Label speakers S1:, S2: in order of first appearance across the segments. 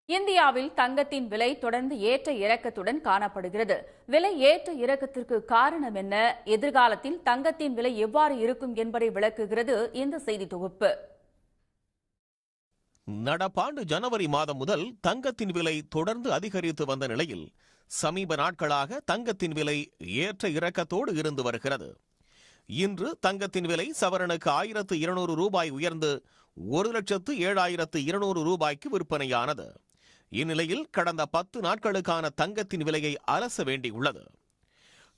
S1: இந்தியாவில் தங்கத்தின் விலை தொடர்ந்து ஏற்ற இறக்கத்துடன் காணப்படுகிறது. விலை ஏற்ற இறக்கத்திற்கு காரணம் என்ன? எதிர்காலத்தில் தங்கத்தின் விலை எவ்வாறு இருக்கும் என்பதை விளக்குகிறது இந்த செய்தி தொகுப்பு.
S2: நடப்பாண்டு ஜனவரி மாதம் முதல் தங்கத்தின் விலை தொடர்ந்து அதிகரித்து வந்த நிலையில் சமீப நாட்களாக தங்கத்தின் விலை ஏற்ற இறக்கத்தோடு இருந்து வருகிறது. இன்று தங்கத்தின் விலை சவரனுக்கு 1200 ரூபாய் உயர்ந்து 1,07,200 ரூபாய்க்கு விற்பனையானது. இந்நிலையில் கடந்த 10 நாட்களுக்கான தங்கத்தின் விலையை அலச வேண்டியுள்ளது.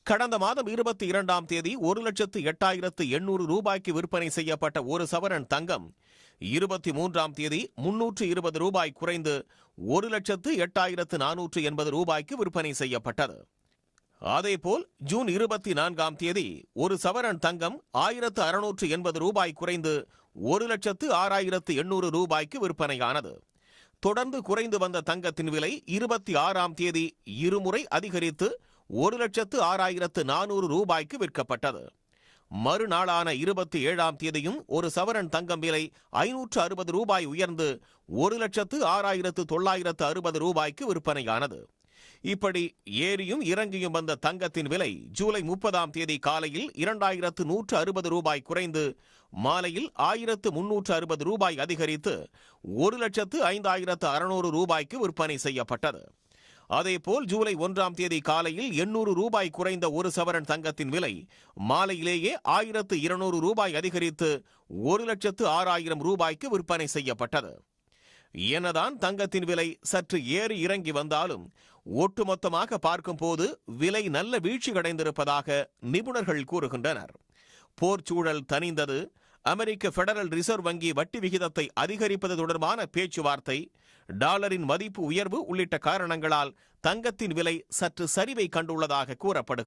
S2: கடந்த மாதம் 22ஆம் தேதி 1,08,800 ரூபாய்க்கு விற்பனை செய்யப்பட்ட ஒரு சவரன் தங்கம் 23ஆம் தேதி 320 ரூபாய் குறைந்து 1,08,480 ரூபாய்க்கு விற்பனை செய்யப்பட்டது. அதேபோல் ஜூன் 24ஆம் தேதி ஒரு சவரன் தங்கம் 1,680 ரூபாய் குறைந்து 1,06,800 ரூபாய்க்கு விற்பனையானது. தொடர்ந்து குறைந்து வந்த தங்கத்தின் விலை 26ஆம் தேதி இருமுறை அதிகரித்து 1,06,400 ரூபாய்க்கு விற்கப்பட்டது. மறுநாளான 27ஆம் தேதியும் ஒரு சவரன் தங்கம் விலை 560 ரூபாய் உயர்ந்து 1,06,960 ரூபாய்க்கு விற்பனையானது. இப்படி ஏறியும் இறங்கியும் வந்த தங்கத்தின் விலை ஜூலை 30ஆம் தேதி காலையில் 2,160 ரூபாய் குறைந்து மாலையில் 1,360 ரூபாய் அதிகரித்து 1,05,600 ரூபாய்க்கு விற்பனை செய்யப்பட்டது. அதேபோல் ஜூலை 1ஆம் தேதி காலையில் 800 ரூபாய் குறைந்த ஒரு சவரன் தங்கத்தின் விலை மாலையிலேயே 1,200 ரூபாய் அதிகரித்து 1,06,000 ரூபாய்க்கு விற்பனை செய்யப்பட்டது. என்னதான் தங்கத்தின் விலை சற்று ஏறி இறங்கி வந்தாலும் ஒட்டுமொத்தமாக பார்க்கும் போது விலை நல்ல வீழ்ச்சி அடைந்திருப்பதாக நிபுணர்கள் கூறுகின்றனர். போர்ச்சூழல் தணிந்தது, அமெரிக்க பெடரல் ரிசர்வ் வங்கி வட்டி விகிதத்தை அதிகரிப்பது தொடர்பான பேச்சுவார்த்தை, டாலரின் மதிப்பு உயர்வு உள்ளிட்ட காரணங்களால் தங்கத்தின் விலை சற்று சரிவை கண்டுள்ளதாக கூறப்படுகிறது.